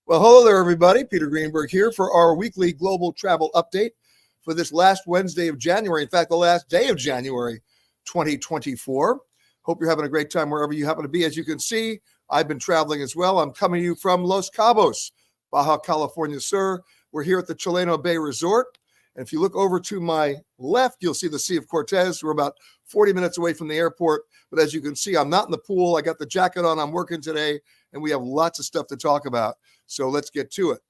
Well, hello there, everybody. Peter Greenberg here for our weekly global travel update for this last Wednesday of January. In fact, the last day of January 2024. Hope you're having a great time wherever you happen to be. As you can see, I've been traveling as well. I'm coming to you from Los Cabos, Baja California, sir. We're here at the Chileno Bay Resort. And if you look over to my left, you'll see the Sea of Cortez. We're about 40 minutes away from the airport. But as you can see, I'm not in the pool. I got the jacket on. I'm working today, and we have lots of stuff to talk about. So let's get to it.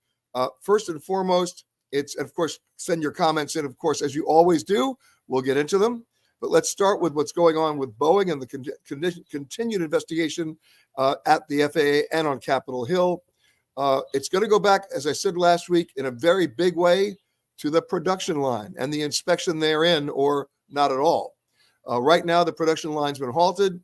First and foremost, it's, of course, send your comments in, of course, as you always do. We'll get into them. But let's start with what's going on with Boeing and the continued investigation at the FAA and on Capitol Hill. It's going to go back, as I said last week, in a very big way to the production line and the inspection therein, or not at all. Right now, the production line's been halted.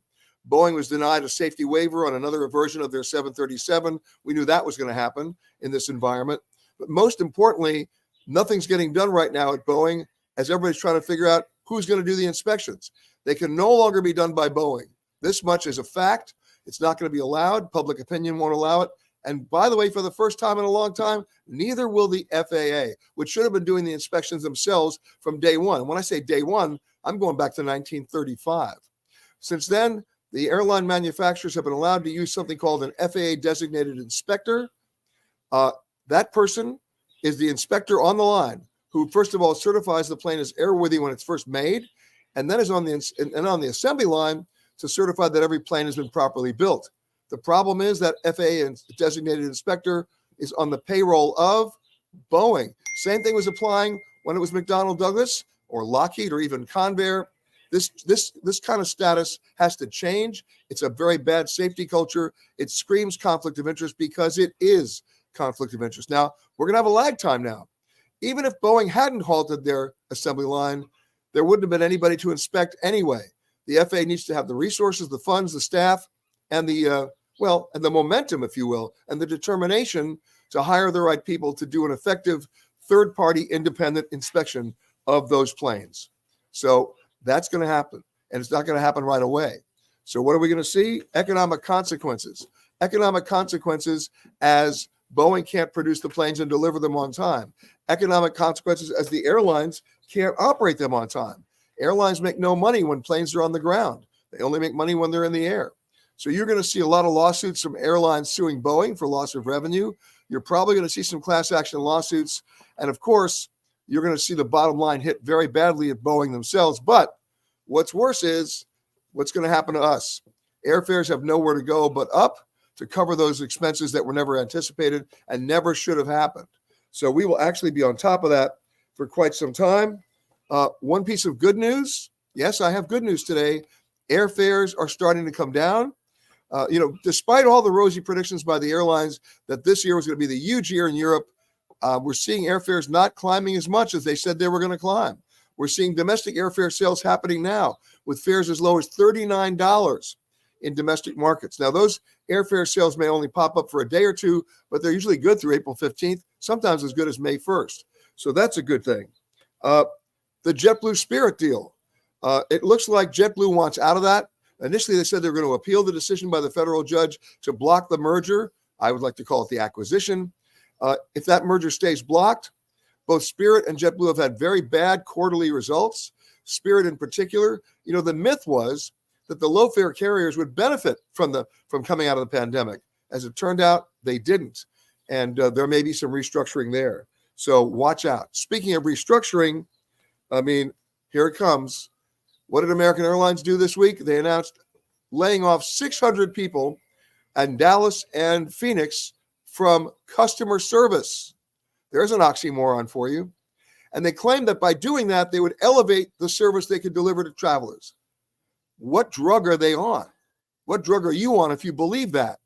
Boeing was denied a safety waiver on another version of their 737. We knew that was going to happen in this environment. But most importantly, nothing's getting done right now at Boeing as everybody's trying to figure out who's going to do the inspections. They can no longer be done by Boeing. This much is a fact. It's not going to be allowed. Public opinion won't allow it. And by the way, for the first time in a long time, neither will the FAA, which should have been doing the inspections themselves from day one. When I say day one, I'm going back to 1935. Since then, the airline manufacturers have been allowed to use something called an FAA designated inspector. That person is the inspector on the line who, first of all, certifies the plane as airworthy when it's first made, and then is on the assembly line to certify that every plane has been properly built. The problem is that FAA designated inspector is on the payroll of Boeing. Same thing was applying when it was McDonnell Douglas or Lockheed or even Convair. This kind of status has to change. It's a very bad safety culture. It screams conflict of interest because it is conflict of interest. Now, we're going to have a lag time now. Even if Boeing hadn't halted their assembly line, there wouldn't have been anybody to inspect anyway. The FAA needs to have the resources, the funds, the staff, and the momentum, if you will, and the determination to hire the right people to do an effective third-party independent inspection of those planes. So that's going to happen, and it's not going to happen right away. So what are we going to see? Economic consequences. Economic consequences as Boeing can't produce the planes and deliver them on time. Economic consequences as the airlines can't operate them on time. Airlines make no money when planes are on the ground. They only make money when they're in the air. So you're going to see a lot of lawsuits from airlines suing Boeing for loss of revenue. You're probably going to see some class action lawsuits. And of course, you're going to see the bottom line hit very badly at Boeing themselves. But what's worse is what's going to happen to us. Airfares have nowhere to go but up to cover those expenses that were never anticipated and never should have happened. So we will actually be on top of that for quite some time. One piece of good news. Yes, I have good news today. Airfares are starting to come down. Despite all the rosy predictions by the airlines that this year was going to be the huge year in Europe, we're seeing airfares not climbing as much as they said they were going to climb. We're seeing domestic airfare sales happening now with fares as low as $39 in domestic markets. Now, those airfare sales may only pop up for a day or two, but they're usually good through April 15th, sometimes as good as May 1st. So that's a good thing. The JetBlue Spirit deal. It looks like JetBlue wants out of that. Initially, they said they were going to appeal the decision by the federal judge to block the merger. I would like to call it the acquisition. If that merger stays blocked, both Spirit and JetBlue have had very bad quarterly results. Spirit in particular, the myth was that the low-fare carriers would benefit from coming out of the pandemic. As it turned out, they didn't. And there may be some restructuring there. So watch out. Speaking of restructuring, here it comes. What did American Airlines do this week? They announced laying off 600 people in Dallas and Phoenix from customer service. There's an oxymoron for you. And they claimed that by doing that, they would elevate the service they could deliver to travelers. What drug are they on? What drug are you on if you believe that?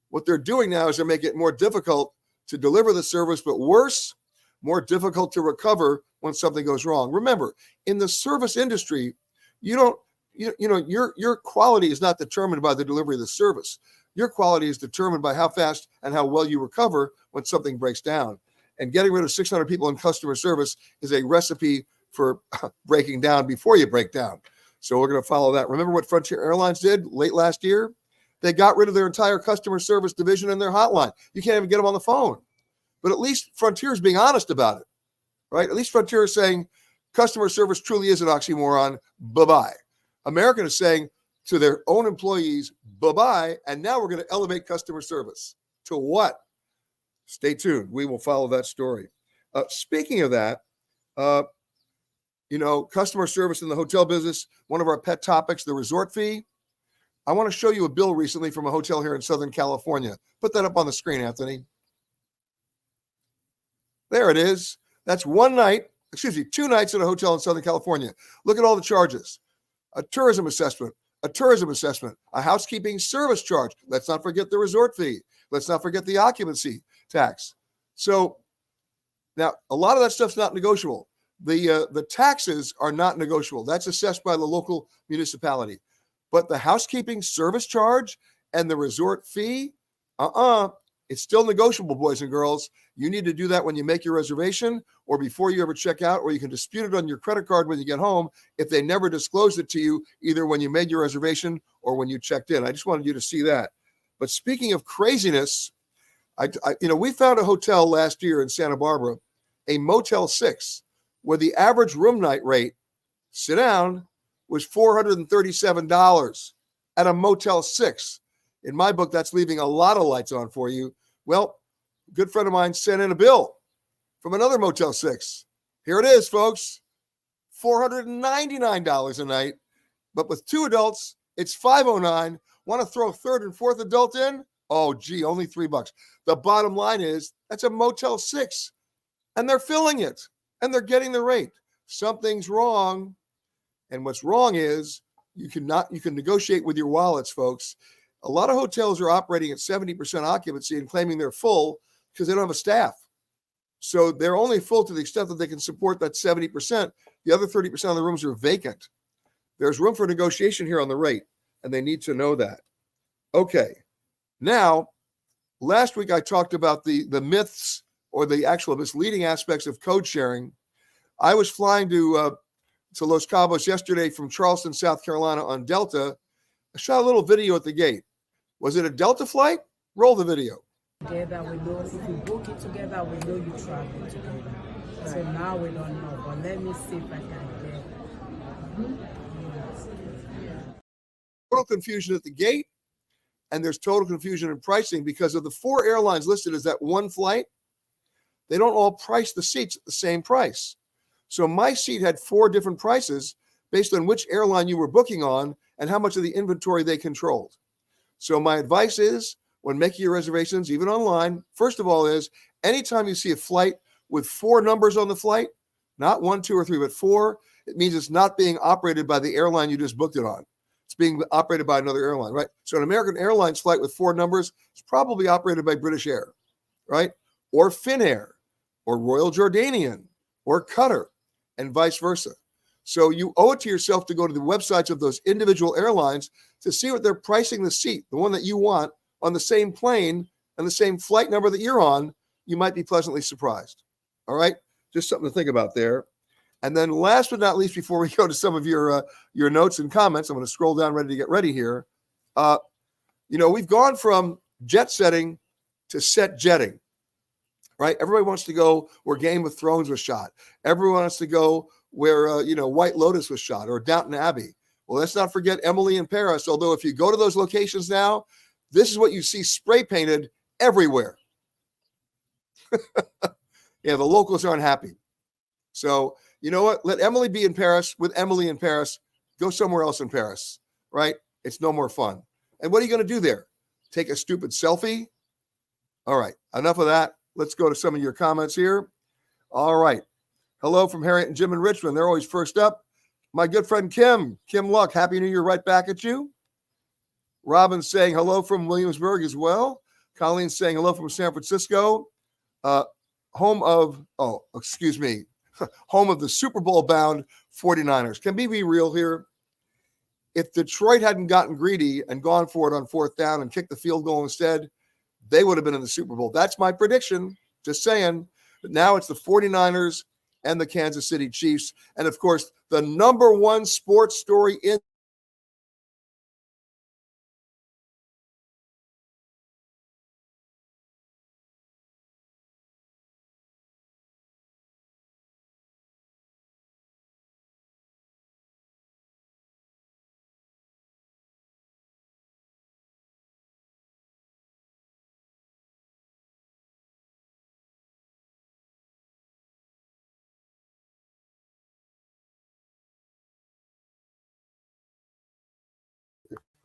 What they're doing now is they're making it more difficult to deliver the service, but worse, more difficult to recover when something goes wrong. Remember, in the service industry, your quality is not determined by the delivery of the service. Your quality is determined by how fast and how well you recover when something breaks down. And getting rid of 600 people in customer service is a recipe for breaking down before you break down. So we're going to follow that. Remember what Frontier Airlines did late last year? They got rid of their entire customer service division and their hotline. You can't even get them on the phone. But at least Frontier is being honest about it, right? At least Frontier is saying customer service truly is an oxymoron. Bye-bye. American is saying to their own employees, bye-bye, and now we're going to elevate customer service. To what? Stay tuned. We will follow that story. Speaking of that, customer service in the hotel business, one of our pet topics, the resort fee. I want to show you a bill recently from a hotel here in Southern California. Put that up on the screen, Anthony. There it is. That's 2 nights at a hotel in Southern California. Look at all the charges. A tourism assessment, a housekeeping service charge. Let's not forget the resort fee. Let's not forget the occupancy tax. So now a lot of that stuff's not negotiable. The taxes are not negotiable. That's assessed by the local municipality. But the housekeeping service charge and the resort fee, it's still negotiable, boys and girls. You need to do that when you make your reservation or before you ever check out, or you can dispute it on your credit card when you get home if they never disclosed it to you, either when you made your reservation or when you checked in. I just wanted you to see that. But speaking of craziness, we found a hotel last year in Santa Barbara, a Motel 6, where the average room night rate, sit down, was $437 at a Motel 6. In my book, that's leaving a lot of lights on for you. Well, a good friend of mine sent in a bill from another Motel 6. Here it is, folks. $499 a night. But with 2 adults, it's $509. Want to throw a third and fourth adult in? Oh, gee, only $3. The bottom line is that's a Motel 6. And they're filling it. And they're getting the rate. Something's wrong. And what's wrong is you can negotiate with your wallets, folks. A lot of hotels are operating at 70% occupancy and claiming they're full because they don't have a staff. So they're only full to the extent that they can support that 70%. The other 30% of the rooms are vacant. There's room for negotiation here on the rate, and they need to know that. Okay. Now, last week I talked about the myths or the actual misleading aspects of code sharing. I was flying to Los Cabos yesterday from Charleston, South Carolina on Delta. I shot a little video at the gate. Was it a Delta flight? Roll the video. Together, we know if you book it together, we know you travel together. Right. So now we don't know, but let me see if I can get. Total confusion at the gate, and there's total confusion in pricing because of the 4 airlines listed as that one flight. They don't all price the seats at the same price. So my seat had 4 different prices based on which airline you were booking on and how much of the inventory they controlled. So my advice is, when making your reservations, even online, first of all is, anytime you see a flight with 4 numbers on the flight, not 1, 2, or 3, but 4, it means it's not being operated by the airline you just booked it on. It's being operated by another airline, right? So an American Airlines flight with 4 numbers is probably operated by British Air, right? Or Finnair, or Royal Jordanian, or Qatar, and vice versa. So you owe it to yourself to go to the websites of those individual airlines to see what they're pricing the seat, the one that you want, on the same plane and the same flight number that you're on. You might be pleasantly surprised. All right? Just something to think about there. And then last but not least, before we go to some of your notes and comments, I'm going to scroll down ready to get ready here. We've gone from jet setting to set jetting, right? Everybody wants to go where Game of Thrones was shot. Everyone wants to go where, White Lotus was shot or Downton Abbey. Well, let's not forget Emily in Paris. Although if you go to those locations now, this is what you see spray painted everywhere. Yeah, the locals aren't happy. So, you know what? Let Emily be in Paris with Emily in Paris. Go somewhere else in Paris, right? It's no more fun. And what are you going to do there? Take a stupid selfie? All right, enough of that. Let's go to some of your comments here. All right. Hello from Harriet and Jim in Richmond. They're always first up. My good friend Kim Luck, Happy New Year right back at you. Robin saying hello from Williamsburg as well. Colleen saying hello from San Francisco. Home of the Super Bowl bound 49ers. Can we be real here? If Detroit hadn't gotten greedy and gone for it on 4th down and kicked the field goal instead, they would have been in the Super Bowl. That's my prediction. Just saying. But now it's the 49ers and the Kansas City Chiefs. And of course, the number one sports story in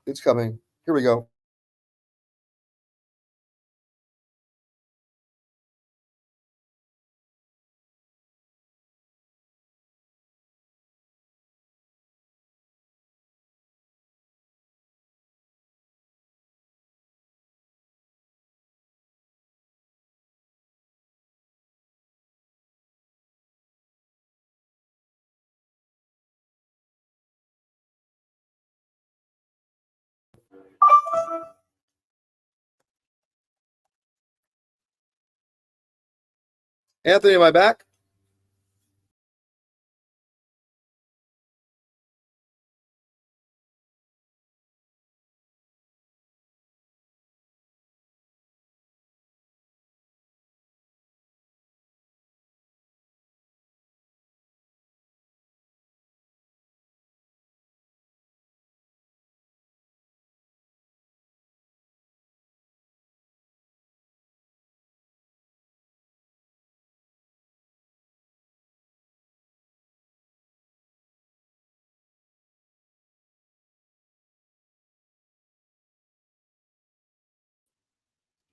It's coming. Here we go. Anthony, am I back?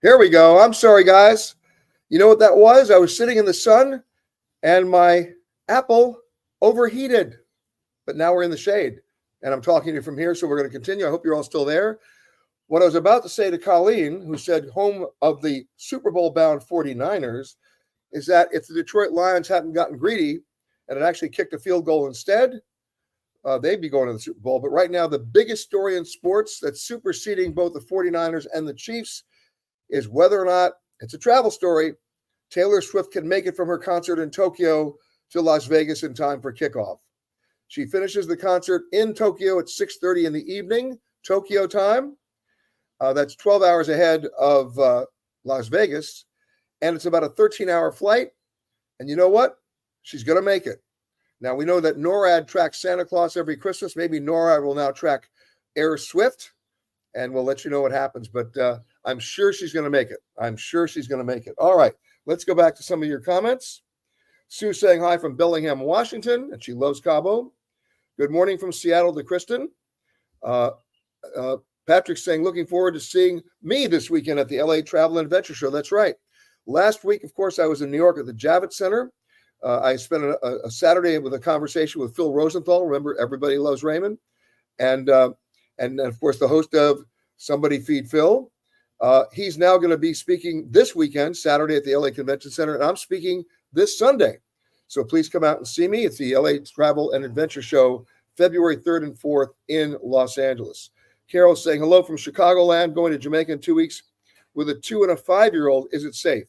Here we go. I'm sorry, guys. You know what that was? I was sitting in the sun and my Apple overheated, but now we're in the shade and I'm talking to you from here. So we're going to continue. I hope you're all still there. What I was about to say to Colleen, who said home of the Super Bowl bound 49ers, is that if the Detroit Lions hadn't gotten greedy and had actually kicked a field goal instead, they'd be going to the Super Bowl. But right now, the biggest story in sports that's superseding both the 49ers and the Chiefs is whether or not it's a travel story. Taylor Swift can make it from her concert in Tokyo to Las Vegas in time for kickoff. She finishes the concert in Tokyo at 6:30 in the evening, Tokyo time. That's 12 hours ahead of Las Vegas. And it's about a 13-hour flight. And you know what? She's going to make it. Now, we know that NORAD tracks Santa Claus every Christmas. Maybe NORAD will now track Air Swift, and we'll let you know what happens. But I'm sure she's going to make it. I'm sure she's going to make it. All right, let's go back to some of your comments. Sue saying hi from Bellingham, Washington, and she loves Cabo. Good morning from Seattle to Kristen. Patrick saying, looking forward to seeing me this weekend at the LA Travel and Adventure Show. That's right. Last week, of course, I was in New York at the Javits Center. I spent a Saturday with a conversation with Phil Rosenthal. Remember, Everybody Loves Raymond. And of course, the host of Somebody Feed Phil. He's now going to be speaking this weekend, Saturday at the LA Convention Center. And I'm speaking this Sunday. So please come out and see me. It's the LA Travel and Adventure Show, February 3rd and 4th in Los Angeles. Carol saying, hello from Chicagoland, going to Jamaica in 2 weeks with a 2 and a 5-year-old. Is it safe?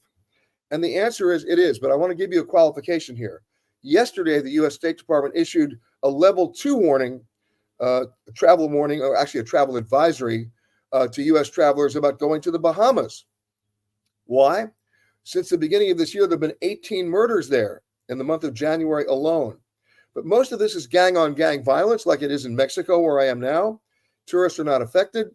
And the answer is it is, but I want to give you a qualification here. Yesterday, the U.S. State Department issued a level 2 warning, a travel warning, or actually a travel advisory to U.S. travelers about going to the Bahamas. Why? Since the beginning of this year, there have been 18 murders there in the month of January alone. But most of this is gang-on-gang violence, like it is in Mexico, where I am now. Tourists are not affected,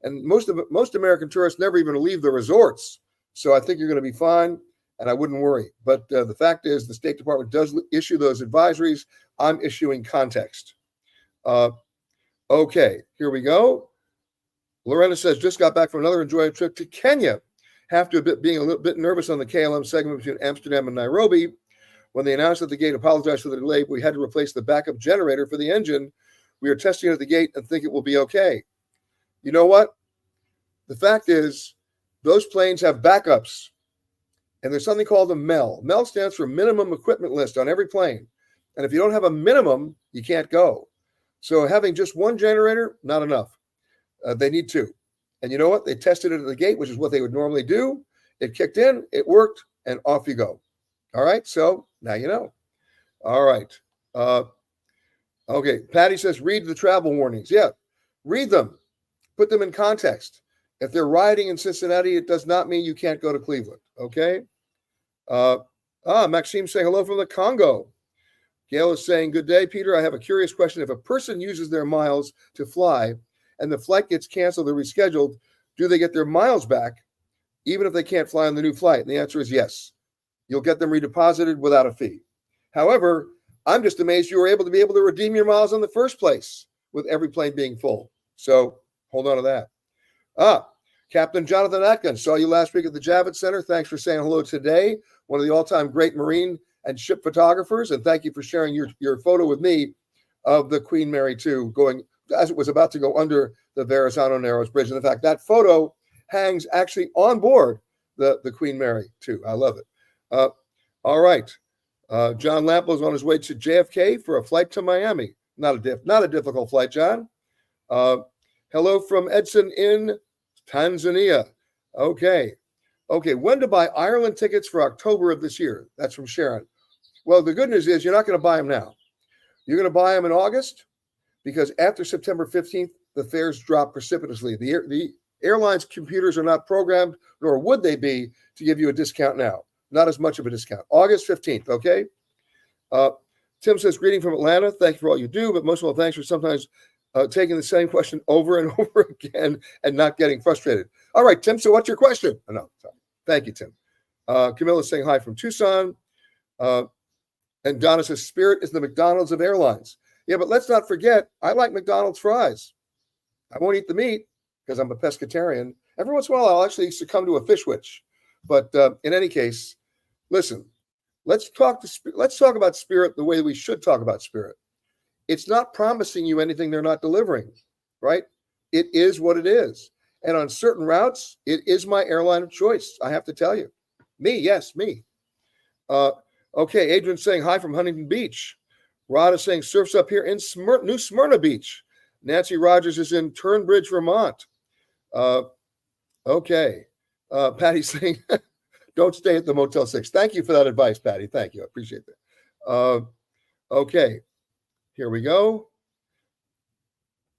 and most American tourists never even leave the resorts. So I think you're going to be fine. And I wouldn't worry. But the fact is, the State Department does issue those advisories. I'm issuing context. Okay, here we go. Lorena says, just got back from another enjoyable trip to Kenya. Have to admit being a little bit nervous on the KLM segment between Amsterdam and Nairobi. When they announced at the gate, apologized for the delay, we had to replace the backup generator for the engine. We are testing it at the gate and think it will be okay. You know what? The fact is, those planes have backups. And there's something called a MEL. MEL stands for minimum equipment list on every plane. And if you don't have a minimum, you can't go. So having just one generator, not enough. They need 2. And you know what? They tested it at the gate, which is what they would normally do. It kicked in, it worked, and off you go. All right, so now you know. All right. Okay, Patty says, read the travel warnings. Yeah, read them. Put them in context. If they're rioting in Cincinnati, it does not mean you can't go to Cleveland, okay? Maxime saying hello from the Congo. Gail is saying, good day, Peter. I have a curious question. If a person uses their miles to fly and the flight gets canceled or rescheduled, do they get their miles back even if they can't fly on the new flight? And the answer is yes. You'll get them redeposited without a fee. However, I'm just amazed you were able to redeem your miles in the first place with every plane being full. So Hold on to that. Captain Jonathan Atkins, saw you last week at the Javits Center. Thanks for saying hello today. One of the all-time great marine and ship photographers, and thank you for sharing your photo with me of the Queen Mary 2 going as it was about to go under the Verrazano Narrows Bridge. And in fact, that photo hangs actually on board the Queen Mary 2. I love it. All right. John Lamplo's on his way to JFK for a flight to Miami. Not a difficult flight, John. Hello from Edson in Tanzania. Okay. When to buy Ireland tickets for October of this year? That's from Sharon. Well, the good news is you're not going to buy them now. You're going to buy them in August because after September 15th, the fares drop precipitously. The airline's computers are not programmed, nor would they be, to give you a discount now. Not as much of a discount. August 15th, okay? Tim says, greeting from Atlanta. Thank you for all you do, but most of all, thanks for sometimes taking the same question over and over again and not getting frustrated. All right, Tim, so what's your question? Oh, no, sorry. Thank you, Tim. Camilla's saying hi from Tucson. And Donna says, Spirit is the McDonald's of airlines. Yeah, but let's not forget, I like McDonald's fries. I won't eat the meat because I'm a pescatarian. Every once in a while, I'll actually succumb to a fish witch. But in any case, listen, let's talk about Spirit the way we should talk about Spirit. It's not promising you anything they're not delivering, right? It is what it is. And on certain routes, it is my airline of choice. I have to tell you. Yes, me. Okay, Adrian's saying hi from Huntington Beach. Rod is saying surf's up here in New Smyrna Beach. Nancy Rogers is in Turnbridge, Vermont. Okay. Patty's saying, don't stay at the Motel 6. Thank you for that advice, Patty. Thank you. I appreciate that. Okay. Here we go.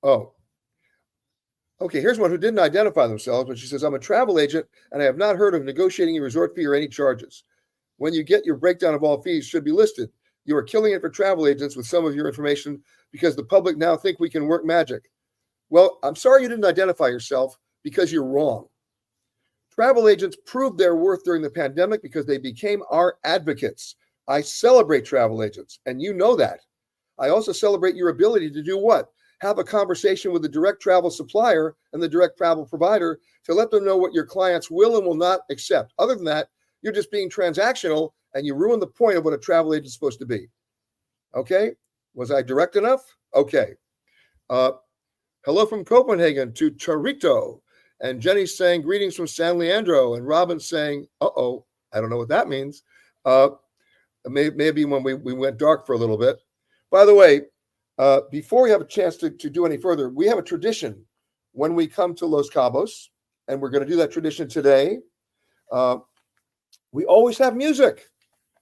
Oh. Okay, here's one who didn't identify themselves, but she says, I'm a travel agent, and I have not heard of negotiating a resort fee or any charges. When you get your breakdown of all fees should be listed. You are killing it for travel agents with some of your information because the public now think we can work magic. Well, I'm sorry you didn't identify yourself because you're wrong. Travel agents proved their worth during the pandemic because they became our advocates. I celebrate travel agents, and you know that. I also celebrate your ability to do what? Have a conversation with the direct travel supplier and the direct travel provider to let them know what your clients will and will not accept. Other than that, you're just being transactional and you ruin the point of what a travel agent is supposed to be. Okay? Was I direct enough? Okay. Hello from Copenhagen to Charito. And Jenny's saying, greetings from San Leandro. And Robin's saying, uh-oh, I don't know what that means. Maybe when we went dark for a little bit. By the way, before we have a chance to do any further, we have a tradition when we come to Los Cabos, and we're going to do that tradition today. We always have music.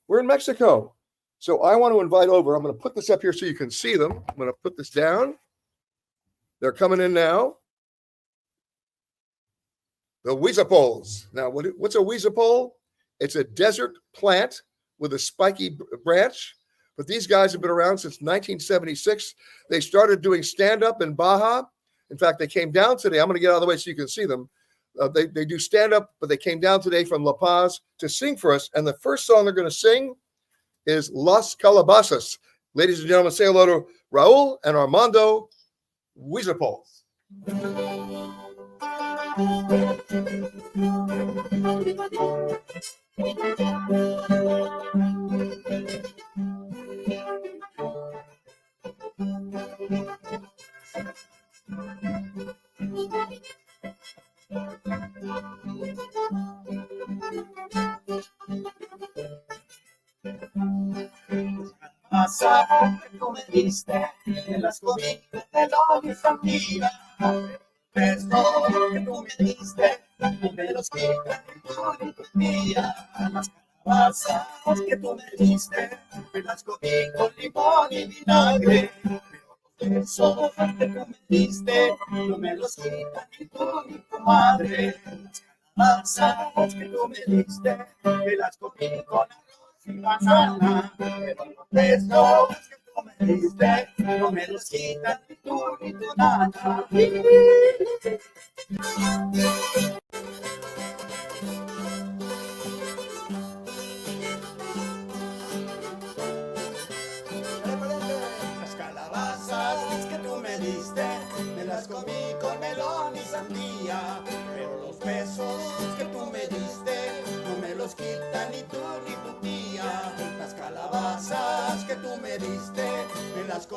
We're in Mexico. So I want to invite over, I'm going to put this up here so you can see them. I'm going to put this down. They're coming in now. The Huizapols. Now, what's a Huizapol? It's a desert plant with a spiky branch. But these guys have been around since 1976. They started doing stand-up in Baja. In fact, they came down today. I'm going to get out of the way so you can see them. They do stand-up, but they came down today from La Paz to sing for us. And the first song they're going to sing is Los Calabazas. Ladies and gentlemen, say hello to Raul and Armando Huizapols. Masa que tú me diste, me las comí, te lo mi familia. Beso que tú me diste, me los quité, y tu mía. Las calabazas que tú me diste, me las comí con limón y vinagre. Pero los besos que tú me diste, no me los quitan ni tú ni tu madre. Las calabazas que tú me diste, me las comí con arroz y manzana. Pero los besos que tú me diste, no me los quitan ni tú ni tu nana. Las calabazas que tú me diste, me las comí con melón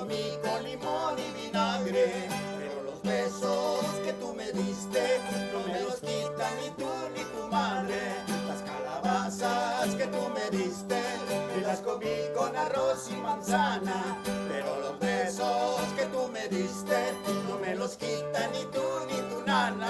comí con limón y vinagre. Pero los besos que tú me diste no me los quita ni tú ni tu madre. Las calabazas que tú me diste y las comí con arroz y manzana. Pero los besos que tú me diste no me los quita ni tú ni tu nana.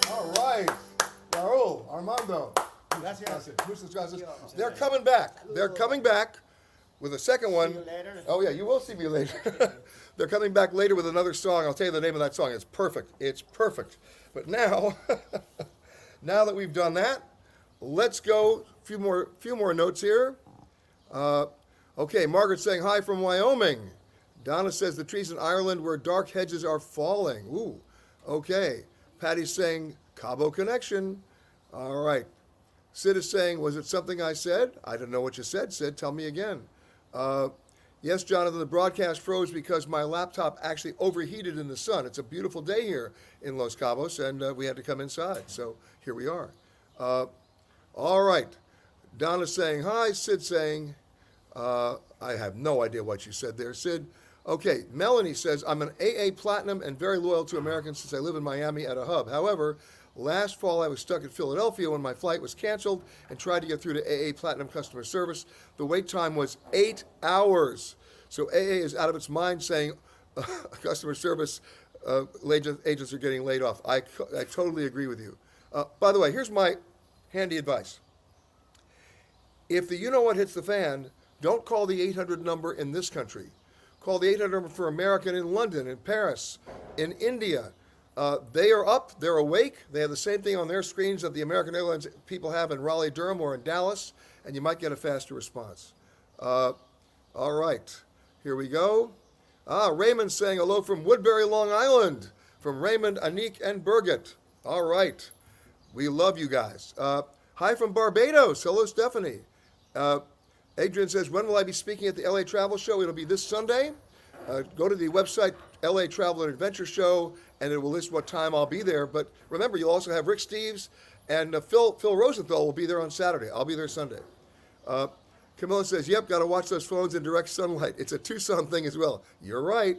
All right. Raul, Armando. Gracias. Muchas gracias. They're coming back. They're coming back with a second one. See you later. Oh, yeah, you will see me later. They're coming back later with another song. I'll tell you the name of that song. It's perfect. It's perfect. But now, now that we've done that, let's go. Few more notes here. Okay, Margaret's saying hi from Wyoming. Donna says the trees in Ireland where dark hedges are falling. Ooh, okay. Patty's saying Cabo connection. All right. Sid is saying, was it something I said? I don't know what you said, Sid. Tell me again. Yes, Jonathan, the broadcast froze because my laptop actually overheated in the sun. It's a beautiful day here in Los Cabos, and we had to come inside. So here we are. All right. Donna's saying hi. Sid saying, I have no idea what you said there, Sid. Okay, Melanie says, I'm an AA Platinum and very loyal to Americans since I live in Miami at a hub. However, last fall I was stuck in Philadelphia when my flight was canceled and tried to get through to AA Platinum customer service. The wait time was 8 hours. So AA is out of its mind saying customer service agents are getting laid off. I totally agree with you. By the way, here's my handy advice. If the you-know-what hits the fan, don't call the 800 number in this country. Call the 800 number for American in London, in Paris, in India. They are up, they're awake. They have the same thing on their screens that the American Airlines people have in Raleigh, Durham, or in Dallas, and you might get a faster response. All right, here we go. Raymond's saying hello from Woodbury, Long Island, from Raymond, Anik, and Birgit. All right, we love you guys. Hi from Barbados. Hello, Stephanie. Adrian says, when will I be speaking at the LA Travel Show? It'll be this Sunday. Go to the website, LA Travel and Adventure Show, and it will list what time I'll be there. But remember, you'll also have Rick Steves and Phil Rosenthal will be there on Saturday. I'll be there Sunday. Camilla says, yep, got to watch those phones in direct sunlight. It's a Tucson thing as well. You're right.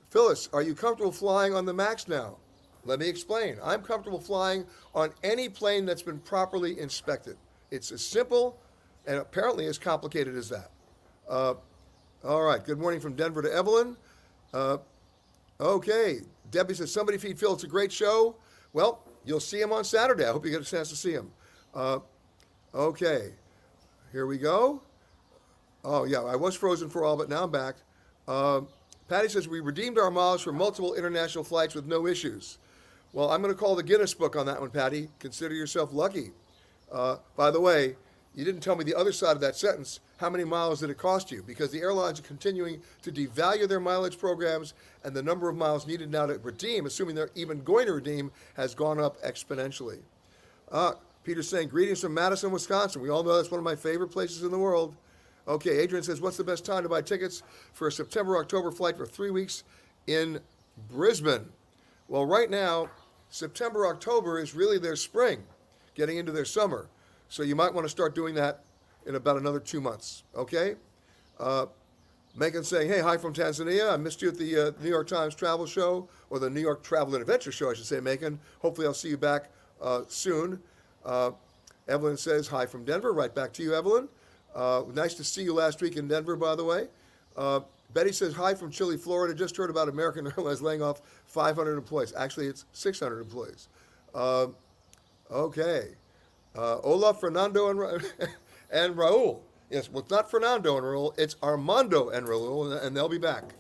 Phyllis, are you comfortable flying on the MAX now? Let me explain. I'm comfortable flying on any plane that's been properly inspected. It's as simple and apparently as complicated as that. All right, good morning from Denver to Evelyn. Okay, Debbie says, somebody feed Phil, it's a great show. Well, you'll see him on Saturday. I hope you get a chance to see him. Okay, here we go. Oh, yeah, I was frozen for all, but now I'm back. Patty says, we redeemed our miles for multiple international flights with no issues. Well, I'm going to call the Guinness Book on that one, Patty. Consider yourself lucky. By the way, you didn't tell me the other side of that sentence. How many miles did it cost you? Because the airlines are continuing to devalue their mileage programs, and the number of miles needed now to redeem, assuming they're even going to redeem, has gone up exponentially. Peter's saying, greetings from Madison, Wisconsin. We all know that's one of my favorite places in the world. Okay, Adrian says, what's the best time to buy tickets for a September-October flight for 3 weeks in Brisbane? Well, right now, September-October is really their spring, getting into their summer. So you might want to start doing that in about another 2 months, okay? Megan's saying, hey, hi from Tanzania. I missed you at the New York Times Travel Show, or the New York Travel and Adventure Show, I should say, Megan. Hopefully I'll see you back soon. Evelyn says, hi from Denver. Right back to you, Evelyn. Nice to see you last week in Denver, by the way. Betty says, hi from Chile, Florida. Just heard about American Airlines laying off 500 employees. Actually, it's 600 employees. Okay. Olaf, Fernando, and Raul. Yes, well, it's not Fernando and Raul. It's Armando and Raul, and they'll be back.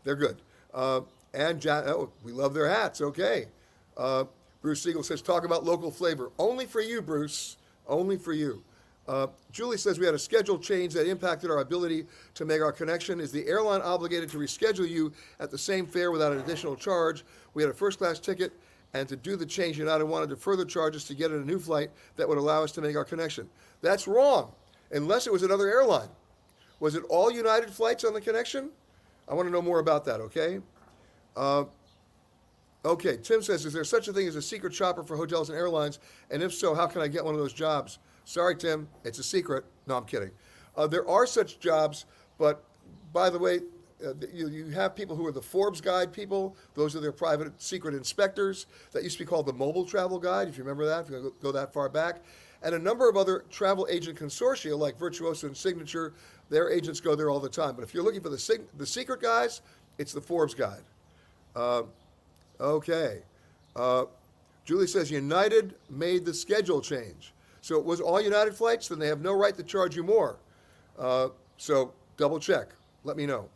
They're good. We love their hats. Okay. Bruce Siegel says, talk about local flavor. Only for you, Bruce. Only for you. Julie says we had a schedule change that impacted our ability to make our connection. Is the airline obligated to reschedule you at the same fare without an additional charge? We had a first-class ticket And to do the change, United wanted to further charge us to get in a new flight that would allow us to make our connection. That's wrong, unless it was another airline. Was it all United flights on the connection? I want to know more about that, okay? Okay, Tim says, is there such a thing as a secret shopper for hotels and airlines? And if so, how can I get one of those jobs? Sorry, Tim, it's a secret. No, I'm kidding. There are such jobs, but by the way, you have people who are the Forbes Guide people. Those are their private secret inspectors. That used to be called the Mobile Travel Guide, if you remember that, if you go that far back. And a number of other travel agent consortia like Virtuoso and Signature, their agents go there all the time. But if you're looking for the secret guys, it's the Forbes Guide. Okay. Julie says United made the schedule change. So it was all United flights, then they have no right to charge you more. So double check. Let me know.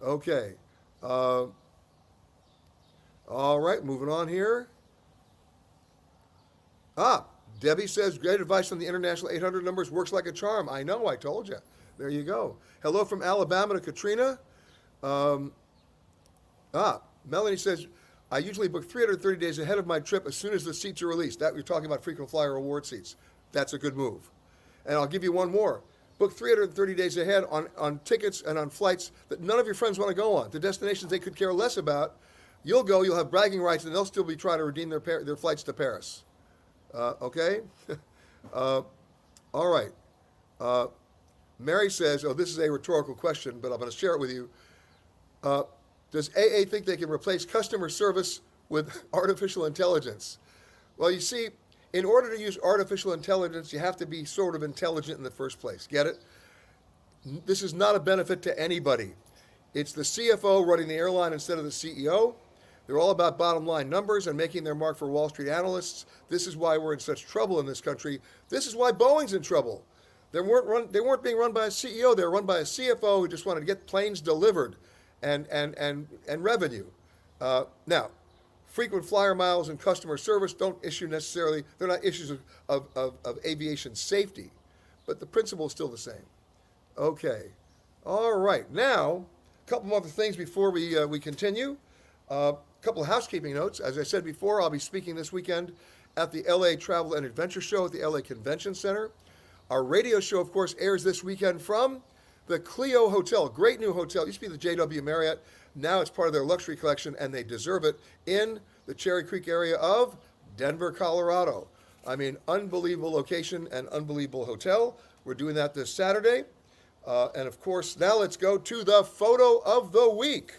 Okay. All right, moving on here. Debbie says, great advice from the international 800 numbers. Works like a charm. I know, I told you. There you go. Hello from Alabama to Katrina. Melanie says, I usually book 330 days ahead of my trip as soon as the seats are released. That we're talking about frequent flyer award seats. That's a good move. And I'll give you one more. Book 330 days ahead on tickets and on flights that none of your friends want to go on. The destinations they could care less about. You'll go, you'll have bragging rights, and they'll still be trying to redeem their flights to Paris. Okay? All right. Mary says, this is a rhetorical question, but I'm going to share it with you. Does AA think they can replace customer service with artificial intelligence? Well, you see, in order to use artificial intelligence, you have to be sort of intelligent in the first place. Get it? This is not a benefit to anybody. It's the CFO running the airline instead of the CEO. They're all about bottom line numbers and making their mark for Wall Street analysts. This is why we're in such trouble in this country. This is why Boeing's in trouble. They weren't being run by a CEO. They were run by a CFO who just wanted to get planes delivered and revenue. Now, frequent flyer miles and customer service don't issue necessarily, they're not issues of aviation safety, but the principle is still the same. Okay. All right. Now, a couple other things before we continue. A couple of housekeeping notes. As I said before, I'll be speaking this weekend at the LA Travel and Adventure Show at the LA Convention Center. Our radio show, of course, airs this weekend from the Clio Hotel, great new hotel. It used to be the JW Marriott. Now it's part of their luxury collection, and they deserve it, in the Cherry Creek area of Denver, Colorado. I mean, unbelievable location and unbelievable hotel. We're doing that this Saturday. And of course, now let's go to the photo of the week.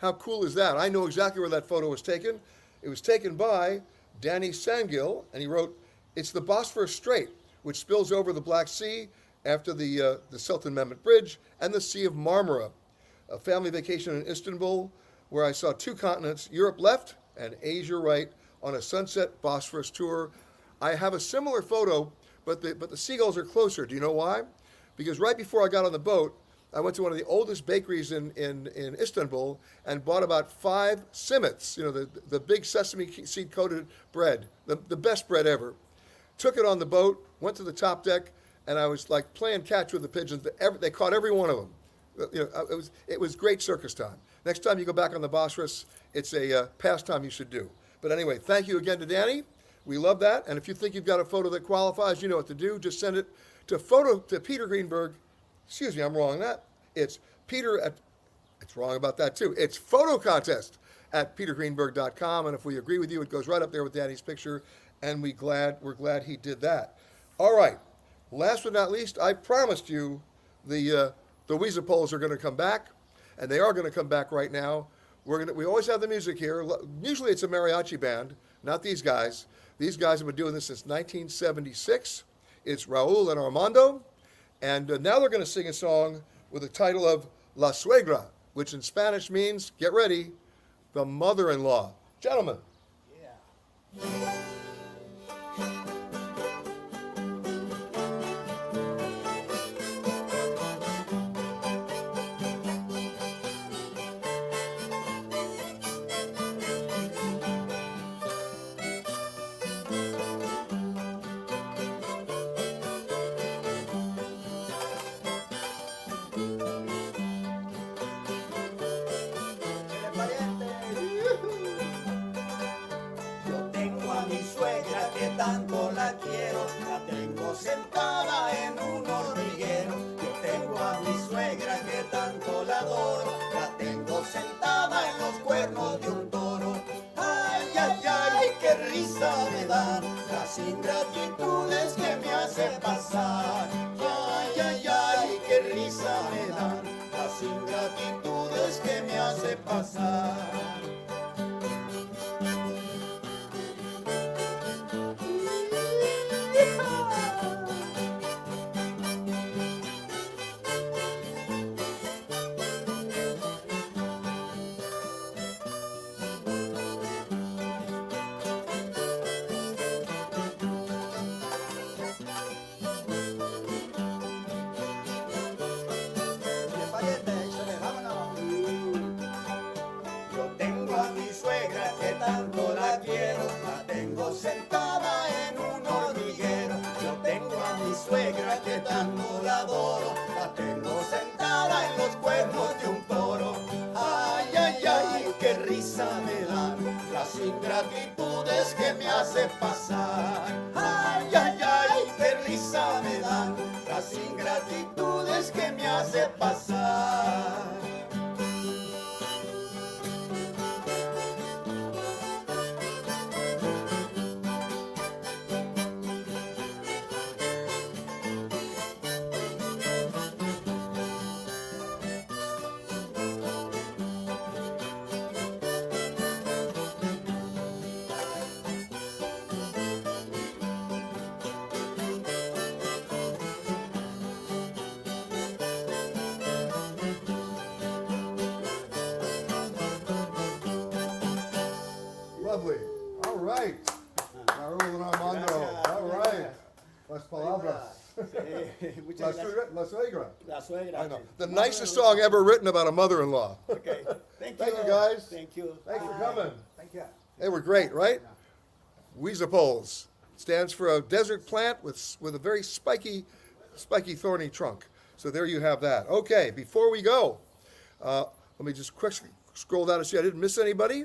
How cool is that? I know exactly where that photo was taken. It was taken by Danny Sangill, and he wrote, "It's the Bosphorus Strait, which spills over the Black Sea after the Sultan Mehmet Bridge and the Sea of Marmara. A family vacation in Istanbul, where I saw two continents, Europe left and Asia right, on a sunset Bosphorus tour. I have a similar photo, but the seagulls are closer. Do you know why? Because right before I got on the boat, I went to one of the oldest bakeries in Istanbul and bought about 5 simits, the big sesame seed coated bread, the best bread ever. Took it on the boat, went to the top deck, and I was like playing catch with the pigeons. They caught every one of them. It was great circus time. Next time you go back on the Bosphorus, it's a pastime you should do. But anyway, thank you again to Danny. We love that. And if you think you've got a photo that qualifies, you know what to do. Just send it to Peter Greenberg. Excuse me, I'm wrong on that. It's wrong about that too. It's photo contest at petergreenberg.com. And if we agree with you, it goes right up there with Danny's picture. And we're glad he did that. All right. Last but not least, I promised you the Weezer polls are going to come back, and they are going to come back right now. We always have the music here. Usually it's a mariachi band, not these guys. These guys have been doing this since 1976. It's Raul and Armando, and now they're going to sing a song with the title of La Suegra, which in Spanish means, get ready, the mother-in-law. Gentlemen. Yeah. las ingratitudes que me hace pasar. Ay, ay, ay, qué risa me dan las ingratitudes que me hace pasar. Yo tengo a mi suegra que tanto la quiero, la tengo sentada en un hormiguero. Yo tengo a mi suegra que tanto la adoro, la tengo sentada en los cuernos de un toro. Ay, ay, ay, qué risa me dan las ingratitudes que me hace pasar. Ay, ay, ay, qué risa me dan las ingratitudes que me hace pasar. Lovely. All right. Raúl and Armando. Gracias, All right. gracias. Las palabras. Muchas gracias. La suegra. La suegra. I know. The nicest song ever written about a mother-in-law. Okay. Thank you. Thank you, guys. Thank you. Thanks for coming. Thank you. They were great, right? Weezapoles stands for a desert plant with a very spiky, thorny trunk. So there you have that. Okay, before we go, let me just quickly scroll down to see I didn't miss anybody.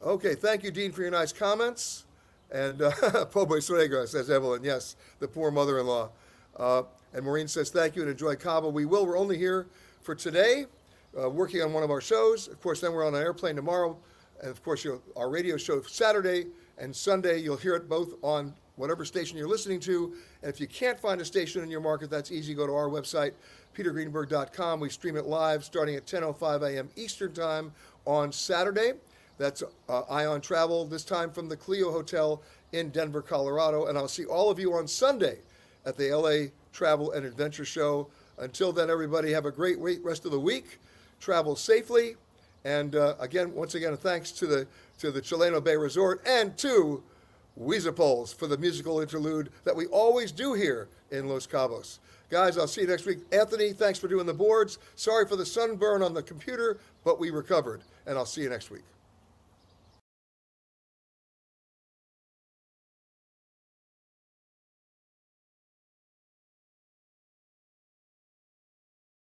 Okay, thank you, Dean, for your nice comments. And Pobre Suegra, says Evelyn. Yes, the poor mother-in-law. And Maureen says, thank you and enjoy Cabo. We will. We're only here for today, working on one of our shows. Of course, then we're on an airplane tomorrow. And, of course, our radio show Saturday and Sunday. You'll hear it both on whatever station you're listening to. And if you can't find a station in your market, that's easy. Go to our website, petergreenberg.com. We stream it live starting at 10:05 a.m. Eastern Time on Saturday. That's Ion Travel, this time from the Clio Hotel in Denver, Colorado. And I'll see all of you on Sunday at the LA Travel and Adventure Show. Until then, everybody, have a great rest of the week. Travel safely. And once again, thanks to the Chileno Bay Resort and to Weezapoles for the musical interlude that we always do here in Los Cabos. Guys, I'll see you next week. Anthony, thanks for doing the boards. Sorry for the sunburn on the computer, but we recovered. And I'll see you next week.